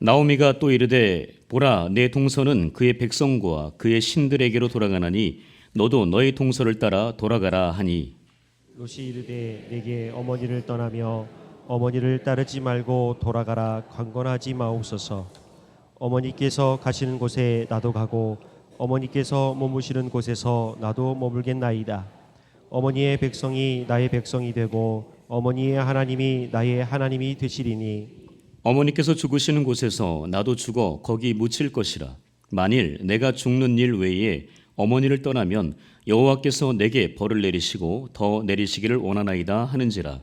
나오미가 또 이르되 보라 내 동서는 그의 백성과 그의 신들에게로 돌아가나니 너도 너의 동서를 따라 돌아가라 하니 롯이 이르되 내게 어머니를 떠나며 어머니를 따르지 말고 돌아가라 강권하지 마옵소서. 어머니께서 가시는 곳에 나도 가고 어머니께서 머무시는 곳에서 나도 머물겠나이다. 어머니의 백성이 나의 백성이 되고 어머니의 하나님이 나의 하나님이 되시리니 어머니께서 죽으시는 곳에서 나도 죽어 거기 묻힐 것이라. 만일 내가 죽는 일 외에 어머니를 떠나면 여호와께서 내게 벌을 내리시고 더 내리시기를 원하나이다 하는지라.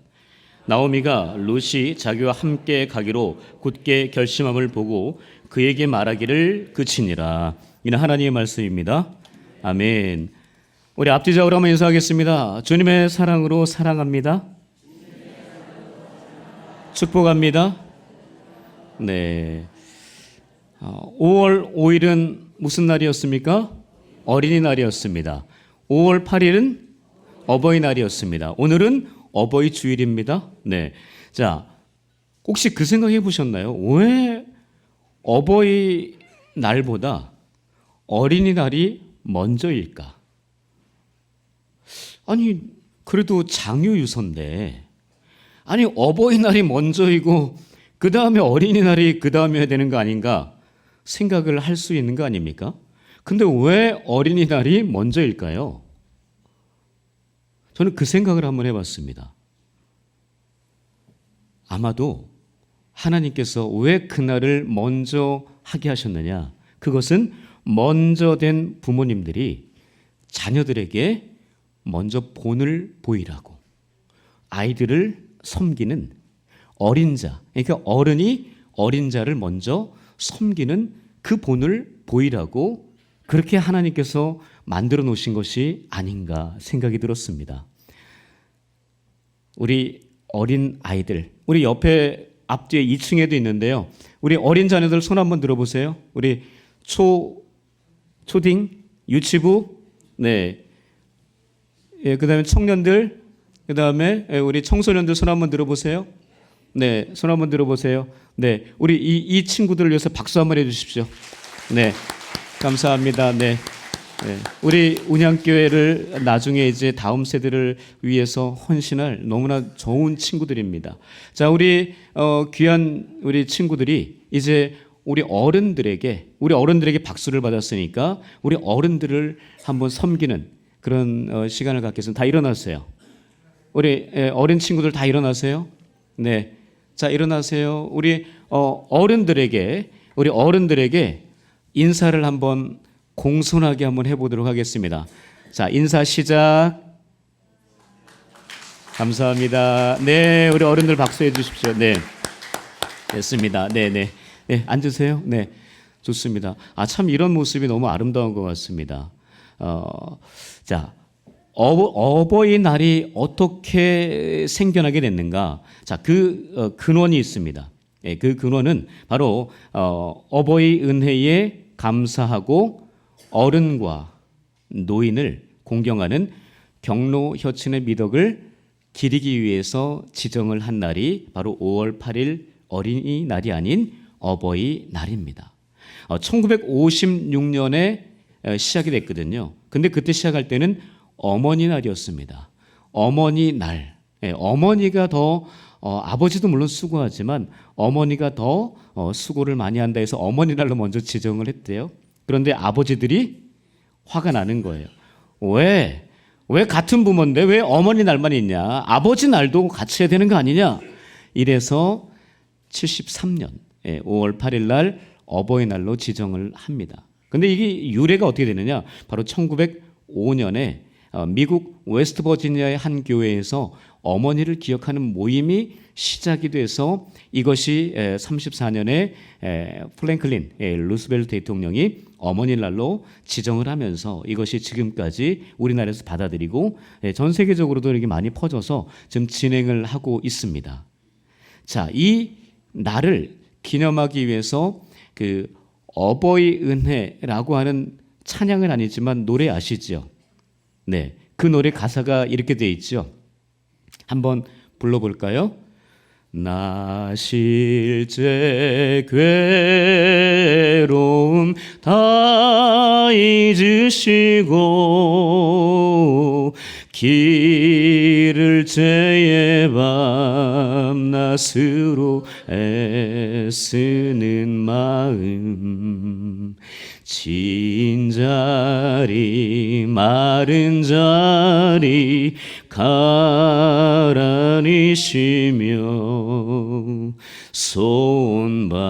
나오미가 롯이 자기와 함께 가기로 굳게 결심함을 보고 그에게 말하기를 그치니라. 이는 하나님의 말씀입니다. 아멘. 우리 앞뒤적으로 한번 인사하겠습니다. 주님의 사랑으로 사랑합니다. 축복합니다. 네. 5월 5일은 무슨 날이었습니까? 어린이날이었습니다. 5월 8일은 어버이날이었습니다. 오늘은 어버이 주일입니다. 네. 자, 혹시 그 생각 해보셨나요? 왜 어버이날보다 어린이날이 먼저일까? 아니, 그래도 장유유서인데, 아니, 어버이날이 먼저이고, 그 다음에 어린이날이 그 다음에 해야 되는 거 아닌가 생각을 할 수 있는 거 아닙니까? 근데 왜 어린이날이 먼저일까요? 저는 그 생각을 한번 해봤습니다. 아마도 하나님께서 왜 그날을 먼저 하게 하셨느냐? 그것은 먼저 된 부모님들이 자녀들에게 먼저 본을 보이라고, 아이들을 섬기는 어린 자, 그러니까 어른이 어린 자를 먼저 섬기는 그 본을 보이라고 그렇게 하나님께서 만들어 놓으신 것이 아닌가 생각이 들었습니다. 우리 어린 아이들, 우리 옆에 앞뒤에 2층에도 있는데요. 우리 어린 자녀들 손 한번 들어보세요. 우리 초딩, 유치부, 네, 예, 그다음에 청년들, 그다음에 우리 청소년들 손 한번 들어보세요. 네, 손 한번 들어보세요. 네, 우리 이 친구들을 위해서 박수 한번 해주십시오. 네, 감사합니다. 네, 네. 우리 운양교회를 나중에 이제 다음 세대를 위해서 헌신할 너무나 좋은 친구들입니다. 자, 우리 귀한 우리 친구들이 이제 우리 어른들에게 박수를 받았으니까 우리 어른들을 한번 섬기는 그런 시간을 갖겠습니다. 다 일어나세요. 우리 어린 친구들 다 일어나세요. 네. 자, 일어나세요. 우리 어른들에게 인사를 한번 공손하게 한번 해보도록 하겠습니다. 자, 인사 시작. 감사합니다. 네, 우리 어른들 박수해 주십시오. 네, 됐습니다. 네, 네, 네, 앉으세요. 네, 좋습니다. 아, 참 이런 모습이 너무 아름다운 것 같습니다. 자. 어버이날이 어떻게 생겨나게 됐는가? 자, 그 근원이 있습니다. 예, 그 근원은 바로 어버이 은혜에 감사하고 어른과 노인을 공경하는 경로 혈친의 미덕을 기리기 위해서 지정을 한 날이 바로 5월 8일 어린이날이 아닌 어버이날입니다. 1956년에 시작이 됐거든요. 근데 그때 시작할 때는 어머니 날이었습니다. 어머니 날. 예, 어머니가 더 아버지도 물론 수고하지만 어머니가 더 수고를 많이 한다 해서 어머니 날로 먼저 지정을 했대요. 그런데 아버지들이 화가 나는 거예요. 왜 같은 부모인데 왜 어머니 날만 있냐? 아버지 날도 같이 해야 되는 거 아니냐? 이래서 73년 5월 8일 날 어버이날로 지정을 합니다. 근데 이게 유래가 어떻게 되느냐? 바로 1905년에 미국 웨스트버지니아의 한 교회에서 어머니를 기억하는 모임이 시작이 돼서 이것이 34년에 프랭클린 루스벨트 대통령이 어머니 날로 지정을 하면서 이것이 지금까지 우리나라에서 받아들이고 전 세계적으로도 이렇게 많이 퍼져서 지금 진행을 하고 있습니다. 자, 이 날을 기념하기 위해서 그 어버이 은혜라고 하는 찬양은 아니지만 노래 아시죠? 네, 그 노래 가사가 이렇게 돼 있죠. 한번 불러볼까요? 나 실제 괴로움 다 잊으시고 길을 제의 밤낮으로 애쓰는 마음 진 자리 마른 자리 가라니시며 손발이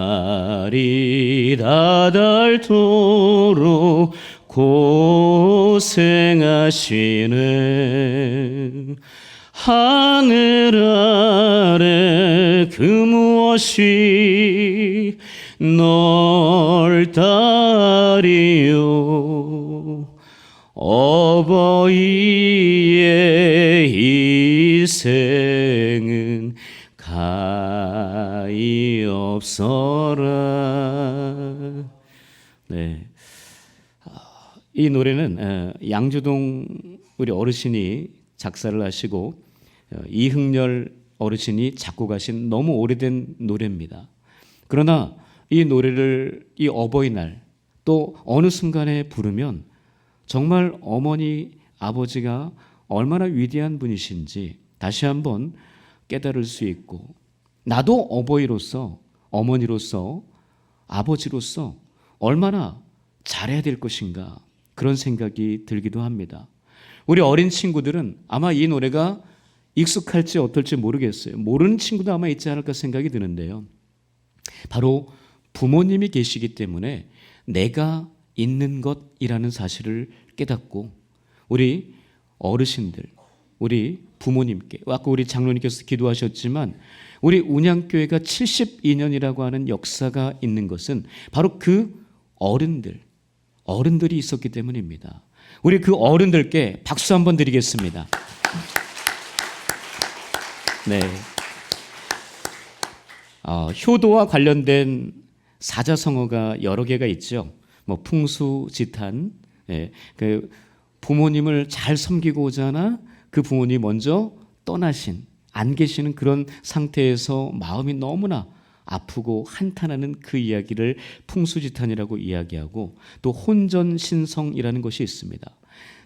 다 닳도록 고생하시네 하늘 아래 그 무엇이 넓다리요 어버이의 희생은 가히 없어라. 네, 이 노래는 양주동 우리 어르신이 작사를 하시고 이흥렬 어르신이 작곡하신 너무 오래된 노래입니다. 그러나 이 노래를 이 어버이날 또 어느 순간에 부르면 정말 어머니 아버지가 얼마나 위대한 분이신지 다시 한번 깨달을 수 있고 나도 어버이로서 어머니로서 아버지로서 얼마나 잘해야 될 것인가 그런 생각이 들기도 합니다. 우리 어린 친구들은 아마 이 노래가 익숙할지 어떨지 모르겠어요. 모르는 친구도 아마 있지 않을까 생각이 드는데요. 바로 부모님이 계시기 때문에 내가 있는 것이라는 사실을 깨닫고 우리 어르신들, 우리 부모님께 아까 우리 장로님께서 기도하셨지만 우리 운양교회가 72년이라고 하는 역사가 있는 것은 바로 그 어른들이 있었기 때문입니다. 우리 그 어른들께 박수 한번 드리겠습니다. 네, 효도와 관련된 사자성어가 여러 개가 있죠. 뭐 풍수지탄, 그 부모님을 잘 섬기고자 하나 그 부모님이 먼저 떠나신 안 계시는 그런 상태에서 마음이 너무나 아프고 한탄하는 그 이야기를 풍수지탄이라고 이야기하고 또 혼전신성이라는 것이 있습니다.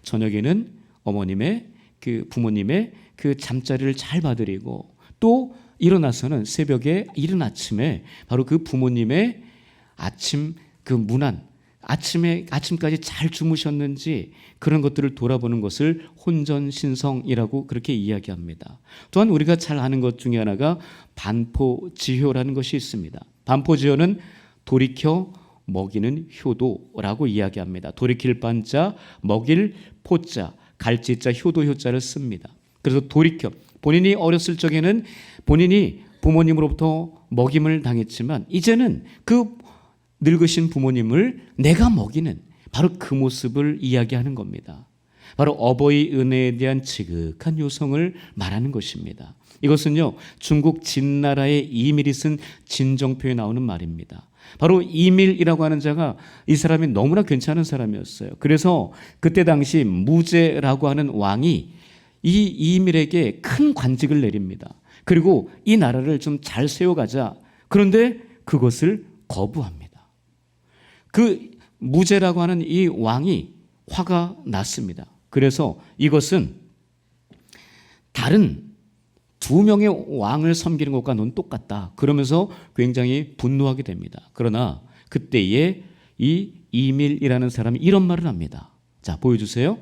저녁에는 어머님의 그 부모님의 그 잠자리를 잘 봐드리고 또 일어나서는 새벽에 이른 아침에 바로 그 부모님의 아침 그 문안 아침까지 잘 주무셨는지 그런 것들을 돌아보는 것을 혼전신성이라고 그렇게 이야기합니다. 또한 우리가 잘 아는 것 중에 하나가 반포지효라는 것이 있습니다. 반포지효는 돌이켜 먹이는 효도라고 이야기합니다. 돌이킬 반자, 먹일 포자, 갈지자, 효도 효자를 씁니다. 그래서 돌이켜 본인이 어렸을 적에는 본인이 부모님으로부터 먹임을 당했지만 이제는 그 늙으신 부모님을 내가 먹이는 바로 그 모습을 이야기하는 겁니다. 바로 어버이 은혜에 대한 지극한 요성을 말하는 것입니다. 이것은요 중국 진나라의 이밀이 쓴 진정표에 나오는 말입니다. 바로 이밀이라고 하는 자가 이 사람이 너무나 괜찮은 사람이었어요. 그래서 그때 당시 무제라고 하는 왕이 이 이밀에게 큰 관직을 내립니다. 그리고 이 나라를 좀 잘 세워가자. 그런데 그것을 거부합니다. 그 무제라고 하는 이 왕이 화가 났습니다. 그래서 이것은 다른 두 명의 왕을 섬기는 것과 넌 똑같다. 그러면서 굉장히 분노하게 됩니다. 그러나 그때에 이 이밀이라는 사람이 이런 말을 합니다. 자, 보여주세요.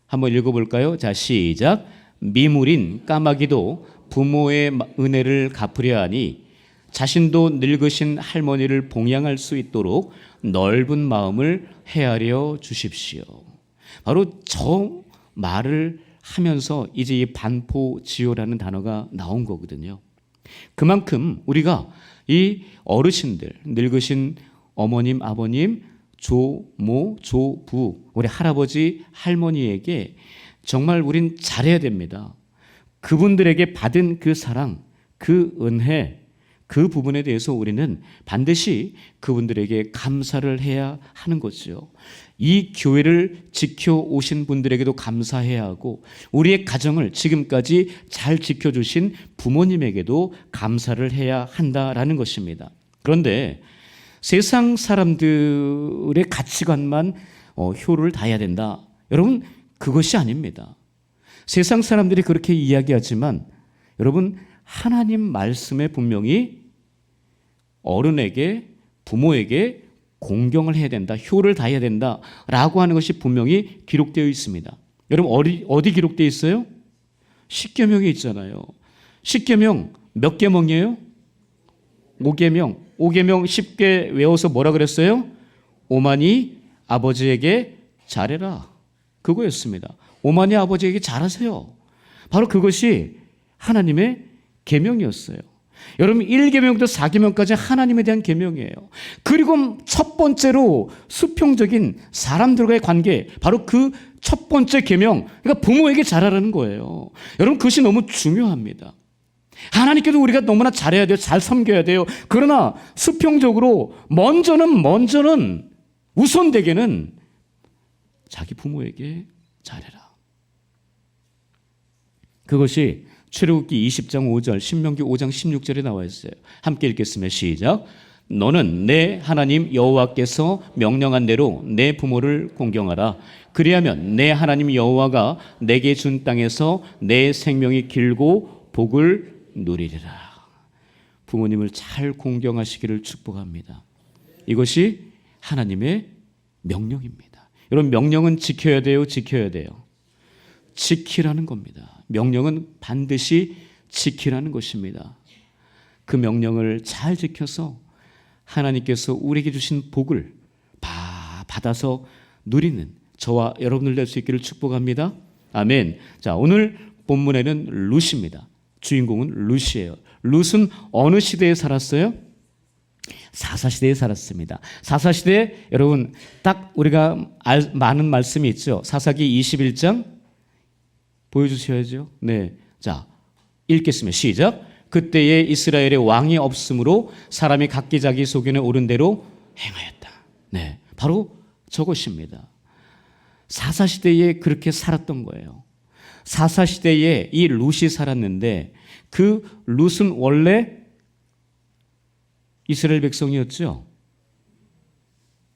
한번 읽어볼까요? 자, 시작. 미물인 까마귀도 부모의 은혜를 갚으려 하니 자신도 늙으신 할머니를 봉양할 수 있도록 넓은 마음을 헤아려 주십시오. 바로 저 말을 하면서 이제 이 반포지효라는 단어가 나온 거거든요. 그만큼 우리가 이 어르신들, 늙으신 어머님, 아버님, 조모, 조부, 우리 할아버지, 할머니에게 정말 우린 잘해야 됩니다. 그분들에게 받은 그 사랑, 그 은혜, 그 부분에 대해서 우리는 반드시 그분들에게 감사를 해야 하는 거죠. 이 교회를 지켜오신 분들에게도 감사해야 하고 우리의 가정을 지금까지 잘 지켜주신 부모님에게도 감사를 해야 한다라는 것입니다. 그런데 세상 사람들의 가치관만 효를 다해야 된다. 여러분, 그것이 아닙니다. 세상 사람들이 그렇게 이야기하지만 여러분, 하나님 말씀에 분명히 어른에게, 부모에게 공경을 해야 된다, 효를 다해야 된다라고 하는 것이 분명히 기록되어 있습니다. 여러분, 어디 기록되어 있어요? 십계명에 있잖아요. 십계명 몇 계명이에요? 5계명. 5계명 쉽게 외워서 뭐라 그랬어요? 오만이 아버지에게 잘해라. 그거였습니다. 오만이 아버지에게 잘하세요. 바로 그것이 하나님의 계명이었어요. 여러분, 1계명부터 4계명까지 하나님에 대한 계명이에요. 그리고 첫 번째로 수평적인 사람들과의 관계, 바로 그 첫 번째 계명, 그러니까 부모에게 잘하라는 거예요. 여러분, 그것이 너무 중요합니다. 하나님께도 우리가 너무나 잘해야 돼요. 잘 섬겨야 돼요. 그러나 수평적으로 먼저는 우선되게는 자기 부모에게 잘해라. 그것이 출애굽기 20장 5절, 신명기 5장 16절에 나와 있어요. 함께 읽겠습니다. 시작. 너는 내 하나님 여호와께서 명령한 대로 내 부모를 공경하라. 그리하면 내 하나님 여호와가 내게 준 땅에서 내 생명이 길고 복을 누리리라. 부모님을 잘 공경하시기를 축복합니다. 이것이 하나님의 명령입니다. 여러분, 명령은 지켜야 돼요, 지켜야 돼요. 지키라는 겁니다. 명령은 반드시 지키라는 것입니다. 그 명령을 잘 지켜서 하나님께서 우리에게 주신 복을 받아서 누리는 저와 여러분들 될 수 있기를 축복합니다. 아멘. 자, 오늘 본문에는 룻입니다. 주인공은 룻이에요. 룻은 어느 시대에 살았어요? 사사시대에 살았습니다. 사사시대에 여러분 딱 우리가 많은 말씀이 있죠. 사사기 21장 보여주셔야죠. 네, 자 읽겠습니다. 시작. 그때에 이스라엘에 왕이 없으므로 사람이 각기 자기 소견에 오른 대로 행하였다. 네, 바로 저것입니다. 사사시대에 그렇게 살았던 거예요. 사사시대에 이 룻이 살았는데 그 룻은 원래 이스라엘 백성이었죠?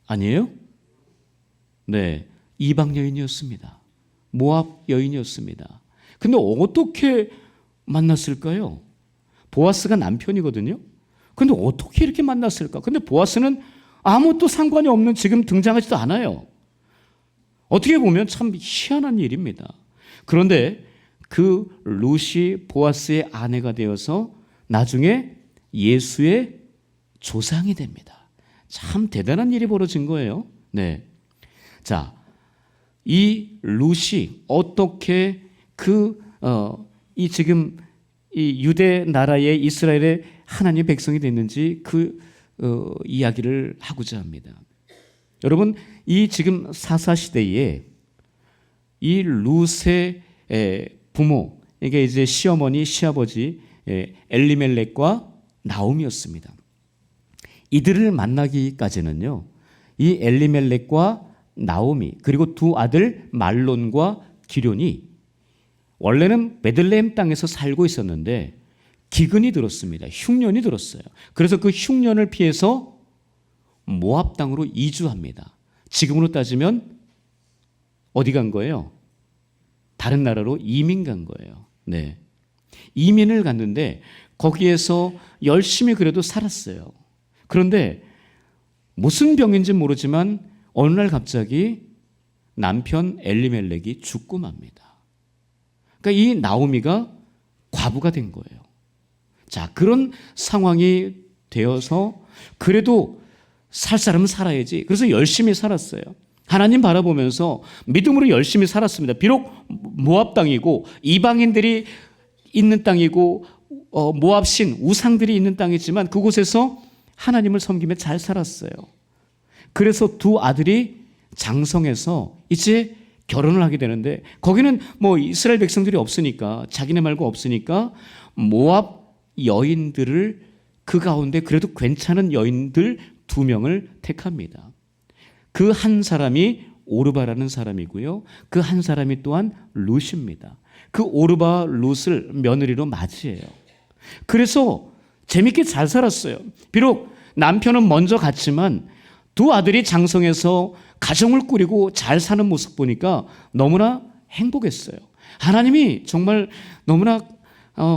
아니에요? 네, 이방 여인이었습니다. 모압 여인이었습니다. 근데 어떻게 만났을까요? 보아스가 남편이거든요. 근데 어떻게 이렇게 만났을까? 근데 보아스는 아무것도 상관이 없는, 지금 등장하지도 않아요. 어떻게 보면 참 희한한 일입니다. 그런데 그 룻이 보아스의 아내가 되어서 나중에 예수의 조상이 됩니다. 참 대단한 일이 벌어진 거예요. 네. 자, 이 룻이 어떻게 이 지금 이 유대 나라의 이스라엘의 하나님의 백성이 됐는지 그 이야기를 하고자 합니다. 여러분, 이 지금 사사 시대에 이 룻의 부모, 이게 이제 시어머니, 시아버지 엘리멜렉과 나옴이었습니다. 이들을 만나기까지는요, 이 엘리멜렉과 나오미 그리고 두 아들 말론과 기럐이 원래는 베들레헴 땅에서 살고 있었는데 기근이 들었습니다. 흉년이 들었어요. 그래서 그 흉년을 피해서 모압 땅으로 이주합니다. 지금으로 따지면 어디 간 거예요? 다른 나라로 이민 간 거예요. 네. 이민을 갔는데 거기에서 열심히 그래도 살았어요. 그런데 무슨 병인지 모르지만 어느 날 갑자기 남편 엘리멜렉이 죽고 맙니다. 그러니까 이 나오미가 과부가 된 거예요. 자, 그런 상황이 되어서 그래도 살 사람은 살아야지. 그래서 열심히 살았어요. 하나님 바라보면서 믿음으로 열심히 살았습니다. 비록 모압 땅이고 이방인들이 있는 땅이고 모압 신 우상들이 있는 땅이지만 그곳에서 하나님을 섬기며 잘 살았어요. 그래서 두 아들이 장성해서 이제 결혼을 하게 되는데 거기는 뭐 이스라엘 백성들이 없으니까, 자기네 말고 없으니까 모압 여인들을 그 가운데 그래도 괜찮은 여인들 2명을 택합니다. 그 한 사람이 오르바라는 사람이고요. 그 한 사람이 또한 룻입니다. 그 오르바 룻을 며느리로 맞이해요. 그래서 재밌게 잘 살았어요. 비록 남편은 먼저 갔지만 두 아들이 장성해서 가정을 꾸리고 잘 사는 모습 보니까 너무나 행복했어요. 하나님이 정말 너무나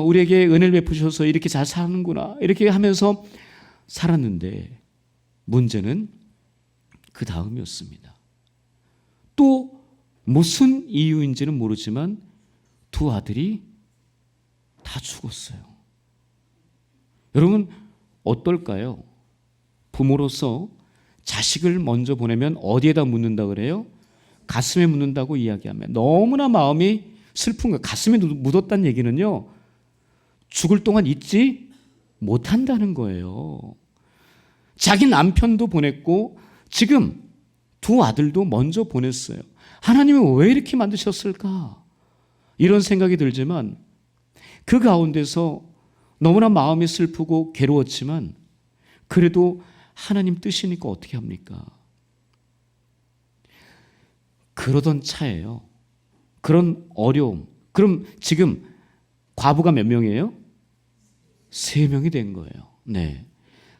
우리에게 은혜를 베푸셔서 이렇게 잘 사는구나 이렇게 하면서 살았는데 문제는 그 다음이었습니다. 또 무슨 이유인지는 모르지만 두 아들이 다 죽었어요. 여러분 어떨까요? 부모로서 자식을 먼저 보내면 어디에다 묻는다 그래요? 가슴에 묻는다고 이야기하면 너무나 마음이 슬픈 거예요. 가슴에 묻었다는 얘기는요. 죽을 동안 잊지 못한다는 거예요. 자기 남편도 보냈고 지금 두 아들도 먼저 보냈어요. 하나님은 왜 이렇게 만드셨을까? 이런 생각이 들지만 그 가운데서 너무나 마음이 슬프고 괴로웠지만 그래도 하나님 뜻이니까 어떻게 합니까? 그러던 차예요. 그런 어려움. 그럼 지금 과부가 몇 명이에요? 3명이 된 거예요. 네.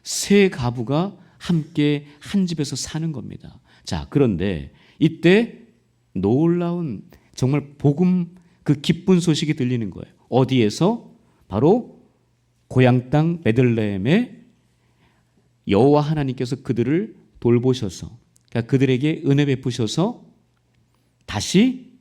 3가부가 함께 한 집에서 사는 겁니다. 자, 그런데 이때 놀라운 정말 복음 그 기쁜 소식이 들리는 거예요. 어디에서? 바로 고향 땅 베들레헴에 여호와 하나님께서 그들을 돌보셔서 그러니까 그들에게 은혜 베푸셔서 다시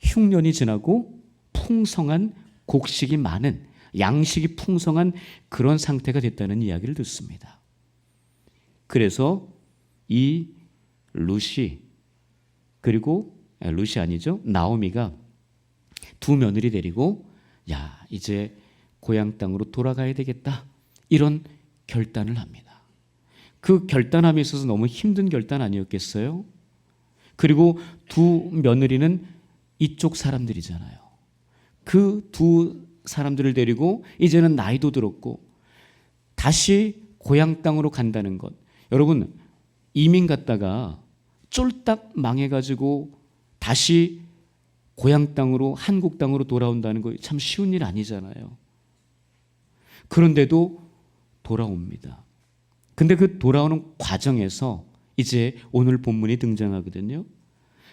흉년이 지나고 풍성한 곡식이 많은 양식이 풍성한 그런 상태가 됐다는 이야기를 듣습니다. 그래서 이 룻이 그리고 룻이 아니죠. 나오미가 두 며느리 데리고 야 이제 고향 땅으로 돌아가야 되겠다 이런 결단을 합니다. 그 결단함에 있어서 너무 힘든 결단 아니었겠어요? 그리고 두 며느리는 이쪽 사람들이잖아요. 그 두 사람들을 데리고 이제는 나이도 들었고 다시 고향 땅으로 간다는 것. 여러분 이민 갔다가 쫄딱 망해가지고 다시 고향 땅으로 한국 땅으로 돌아온다는 거 참 쉬운 일 아니잖아요. 그런데도 돌아옵니다. 근데 그 돌아오는 과정에서 이제 오늘 본문이 등장하거든요.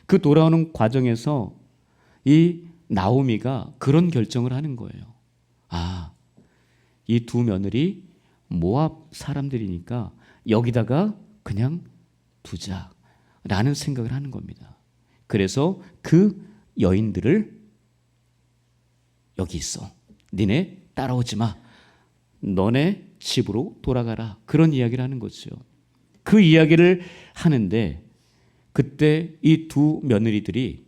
그 돌아오는 과정에서 이 나오미가 그런 결정을 하는 거예요. 아, 이 두 며느리 모압 사람들이니까 여기다가 그냥 두자라는 생각을 하는 겁니다. 그래서 그 여인들을 여기 있어. 니네 따라오지 마. 너네 집으로 돌아가라. 그런 이야기를 하는 거죠. 그 이야기를 하는데 그때 이 두 며느리들이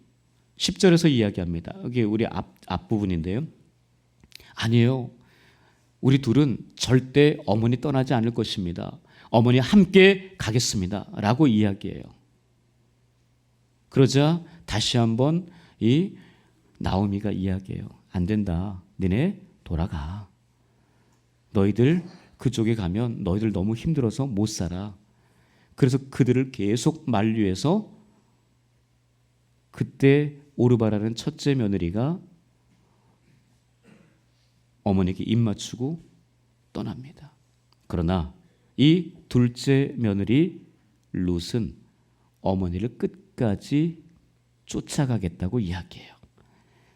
10절에서 이야기합니다. 여기 우리 앞부분인데요. 아니에요. 우리 둘은 절대 어머니 떠나지 않을 것입니다. 어머니 함께 가겠습니다. 라고 이야기해요. 그러자 다시 한번 이 나오미가 이야기해요. 안 된다. 니네 돌아가. 너희들 그쪽에 가면 너희들 너무 힘들어서 못 살아. 그래서 그들을 계속 만류해서 그때 오르바라는 첫째 며느리가 어머니께 입 맞추고 떠납니다. 그러나 이 둘째 며느리 룻은 어머니를 끝까지 쫓아가겠다고 이야기해요.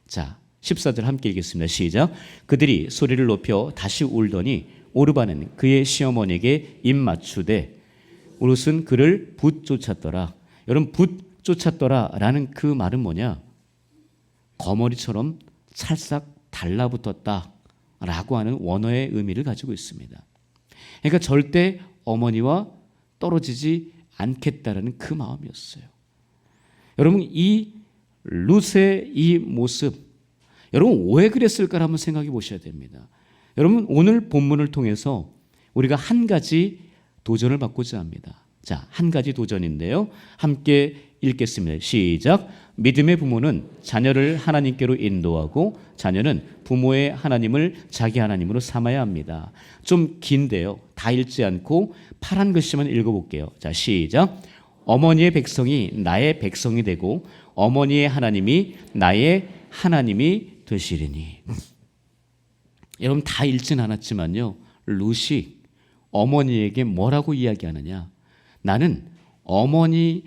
자, 14절 함께 읽겠습니다. 시작. 그들이 소리를 높여 다시 울더니 오르바는 그의 시어머니에게 입 맞추되 룻은 그를 붙쫓았더라. 여러분 붙쫓았더라라는 그 말은 뭐냐? 거머리처럼 찰싹 달라붙었다라고 하는 원어의 의미를 가지고 있습니다. 그러니까 절대 어머니와 떨어지지 않겠다라는 그 마음이었어요. 여러분 이 룻의 이 모습 여러분 왜 그랬을까 한번 생각해 보셔야 됩니다. 여러분 오늘 본문을 통해서 우리가 한 가지 도전을 받고자 합니다. 자, 한 가지 도전인데요. 함께 읽겠습니다. 시작. 믿음의 부모는 자녀를 하나님께로 인도하고 자녀는 부모의 하나님을 자기 하나님으로 삼아야 합니다. 좀 긴데요. 다 읽지 않고 파란 글씨만 읽어볼게요. 자, 시작. 어머니의 백성이 나의 백성이 되고 어머니의 하나님이 나의 하나님이 되시리니. 여러분 다 읽진 않았지만요, 룻이 어머니에게 뭐라고 이야기하느냐? 나는 어머니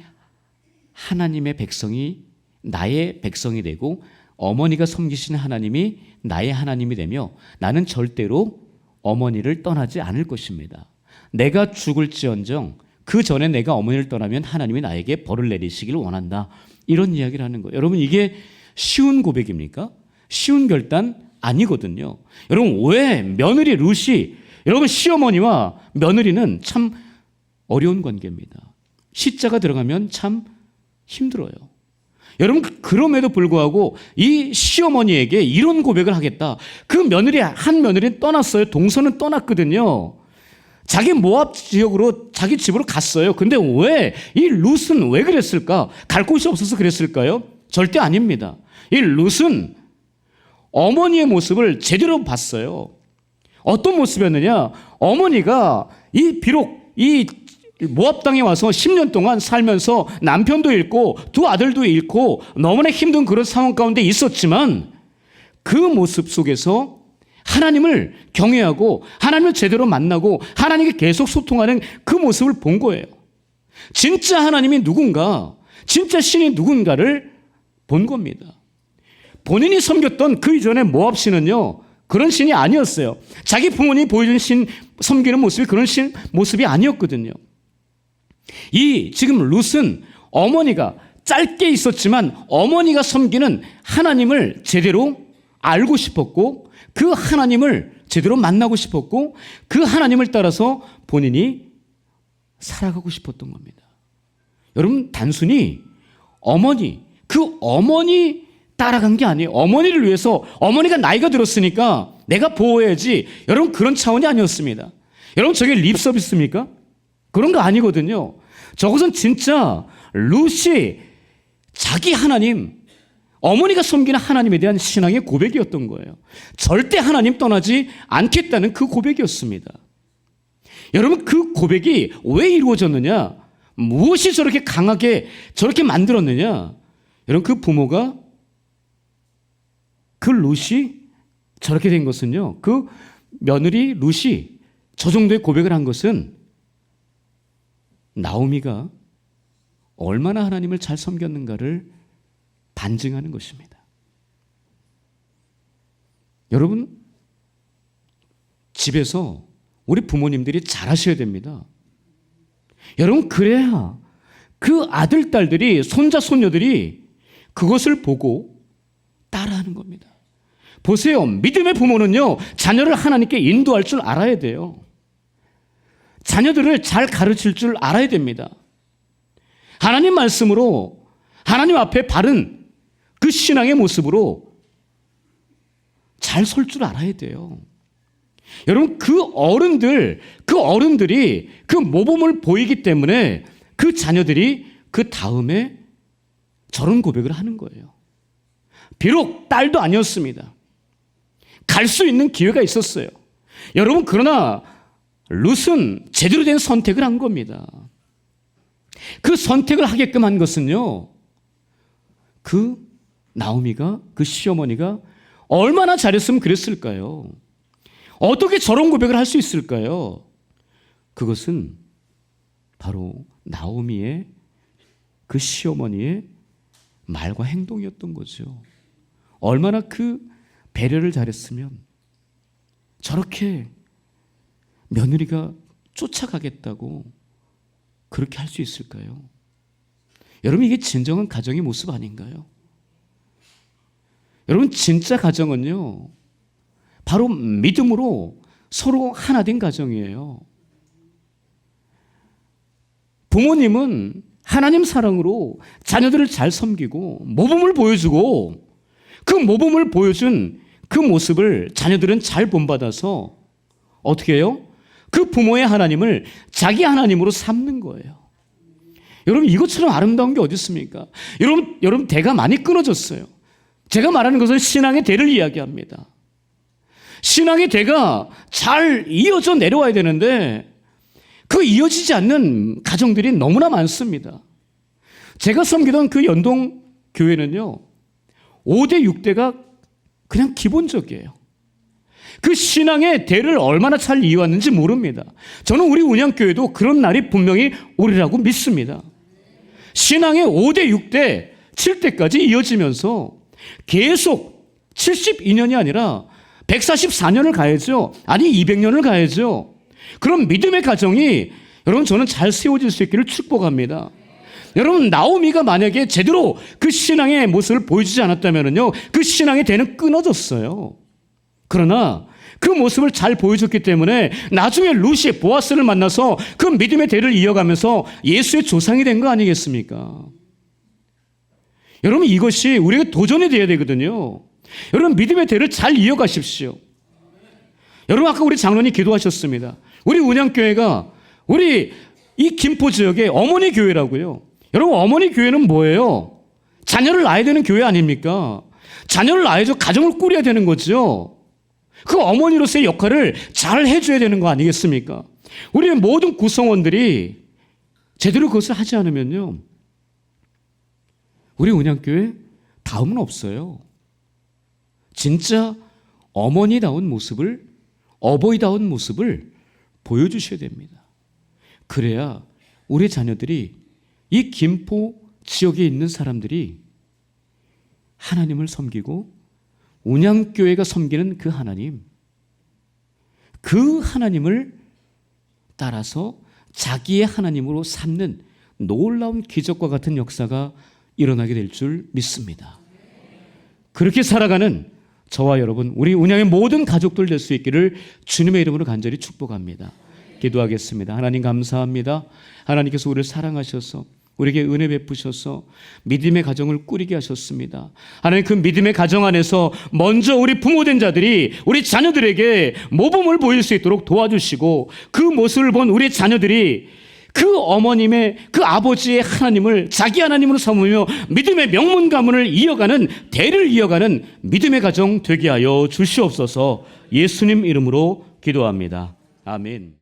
하나님의 백성이 나의 백성이 되고 어머니가 섬기시는 하나님이 나의 하나님이 되며 나는 절대로 어머니를 떠나지 않을 것입니다. 내가 죽을지언정 그 전에 내가 어머니를 떠나면 하나님이 나에게 벌을 내리시기를 원한다. 이런 이야기를 하는 거예요. 여러분 이게 쉬운 고백입니까? 쉬운 결단 아니거든요. 여러분 왜 며느리 룻이, 여러분 시어머니와 며느리는 참 어려운 관계입니다. 시자가 들어가면 참 힘들어요. 여러분 그럼에도 불구하고 이 시어머니에게 이런 고백을 하겠다. 그 며느리 한 며느리는 떠났어요. 동서는 떠났거든요. 자기 모압 지역으로 자기 집으로 갔어요. 근데 왜 이 룻은 왜 그랬을까? 갈 곳이 없어서 그랬을까요? 절대 아닙니다. 이 룻은 어머니의 모습을 제대로 봤어요. 어떤 모습이었느냐? 어머니가 비록 이 모압 땅에 와서 10년 동안 살면서 남편도 잃고 두 아들도 잃고 너무나 힘든 그런 상황 가운데 있었지만 그 모습 속에서 하나님을 경외하고 하나님을 제대로 만나고 하나님께 계속 소통하는 그 모습을 본 거예요. 진짜 하나님이 누군가, 진짜 신이 누군가를 본 겁니다. 본인이 섬겼던 그 이전의 모압 신은요, 그런 신이 아니었어요. 자기 부모님이 보여준 신, 섬기는 모습이 그런 신 모습이 아니었거든요. 지금 룻은 어머니가 짧게 있었지만 어머니가 섬기는 하나님을 제대로 알고 싶었고 그 하나님을 제대로 만나고 싶었고 그 하나님을 따라서 본인이 살아가고 싶었던 겁니다. 여러분 단순히 그 어머니 따라간 게 아니에요. 어머니를 위해서 어머니가 나이가 들었으니까 내가 보호해야지. 여러분 그런 차원이 아니었습니다. 여러분 저게 립 서비스입니까? 그런 거 아니거든요. 저것은 진짜 룻이 자기 하나님, 어머니가 섬기는 하나님에 대한 신앙의 고백이었던 거예요. 절대 하나님 떠나지 않겠다는 그 고백이었습니다. 여러분 그 고백이 왜 이루어졌느냐? 무엇이 저렇게 강하게 저렇게 만들었느냐? 여러분 그 부모가 그 룻이 저렇게 된 것은요, 그 며느리 룻이 저 정도의 고백을 한 것은 나오미가 얼마나 하나님을 잘 섬겼는가를 반증하는 것입니다. 여러분 집에서 우리 부모님들이 잘하셔야 됩니다. 여러분 그래야 그 아들, 딸들이, 손자, 손녀들이 그것을 보고 따라하는 겁니다. 보세요. 믿음의 부모는요, 자녀를 하나님께 인도할 줄 알아야 돼요. 자녀들을 잘 가르칠 줄 알아야 됩니다. 하나님 말씀으로 하나님 앞에 바른 그 신앙의 모습으로 잘 설 줄 알아야 돼요. 여러분 그 어른들이 그 모범을 보이기 때문에 그 자녀들이 그 다음에 저런 고백을 하는 거예요. 비록 딸도 아니었습니다. 갈 수 있는 기회가 있었어요. 여러분 그러나 룻은 제대로 된 선택을 한 겁니다. 그 선택을 하게끔 한 것은요, 그 나오미가, 그 시어머니가 얼마나 잘했으면 그랬을까요? 어떻게 저런 고백을 할 수 있을까요? 그것은 바로 나오미의 그 시어머니의 말과 행동이었던 거죠. 얼마나 그 배려를 잘했으면 저렇게 며느리가 쫓아가겠다고 그렇게 할 수 있을까요? 여러분 이게 진정한 가정의 모습 아닌가요? 여러분 진짜 가정은요, 바로 믿음으로 서로 하나 된 가정이에요. 부모님은 하나님 사랑으로 자녀들을 잘 섬기고 모범을 보여주고 그 모범을 보여준 그 모습을 자녀들은 잘 본받아서 어떻게 해요? 그 부모의 하나님을 자기 하나님으로 삼는 거예요. 여러분 이것처럼 아름다운 게 어디 있습니까? 여러분 대가 많이 끊어졌어요. 제가 말하는 것은 신앙의 대를 이야기합니다. 신앙의 대가 잘 이어져 내려와야 되는데 그 이어지지 않는 가정들이 너무나 많습니다. 제가 섬기던 그 연동 교회는요, 5대 6대가 그냥 기본적이에요. 그 신앙의 대를 얼마나 잘 이어왔는지 모릅니다. 저는 우리 운양교회도 그런 날이 분명히 오리라고 믿습니다. 신앙의 5대 6대 7대까지 이어지면서 계속 72년이 아니라 144년을 가야죠. 아니 200년을 가야죠. 그럼 믿음의 가정이 여러분 저는 잘 세워질 수 있기를 축복합니다. 여러분 나오미가 만약에 제대로 그 신앙의 모습을 보여주지 않았다면요, 그 신앙의 대는 끊어졌어요. 그러나 그 모습을 잘 보여줬기 때문에 나중에 루시 보아스를 만나서 그 믿음의 대를 이어가면서 예수의 조상이 된 거 아니겠습니까? 여러분 이것이 우리가 도전이 되어야 되거든요. 여러분 믿음의 대를 잘 이어가십시오. 여러분 아까 우리 장로님 기도하셨습니다. 우리 운양교회가 우리 이 김포 지역의 어머니 교회라고요. 여러분 어머니 교회는 뭐예요? 자녀를 낳아야 되는 교회 아닙니까? 자녀를 낳아야죠. 가정을 꾸려야 되는 거죠. 그 어머니로서의 역할을 잘 해줘야 되는 거 아니겠습니까? 우리의 모든 구성원들이 제대로 그것을 하지 않으면요, 우리 운양교회 다음은 없어요. 진짜 어머니다운 모습을, 어버이다운 모습을 보여주셔야 됩니다. 그래야 우리 자녀들이, 이 김포 지역에 있는 사람들이 하나님을 섬기고 운양교회가 섬기는 그 하나님을 따라서 자기의 하나님으로 삼는 놀라운 기적과 같은 역사가 일어나게 될 줄 믿습니다. 그렇게 살아가는 저와 여러분, 우리 운양의 모든 가족들 될 수 있기를 주님의 이름으로 간절히 축복합니다. 기도하겠습니다. 하나님 감사합니다. 하나님께서 우리를 사랑하셔서 우리에게 은혜 베푸셔서 믿음의 가정을 꾸리게 하셨습니다. 하나님 그 믿음의 가정 안에서 먼저 우리 부모된 자들이 우리 자녀들에게 모범을 보일 수 있도록 도와주시고, 그 모습을 본 우리 자녀들이 그 어머님의, 그 아버지의 하나님을 자기 하나님으로 삼으며 믿음의 명문 가문을 이어가는, 대를 이어가는 믿음의 가정 되게 하여 주시옵소서. 예수님 이름으로 기도합니다. 아멘.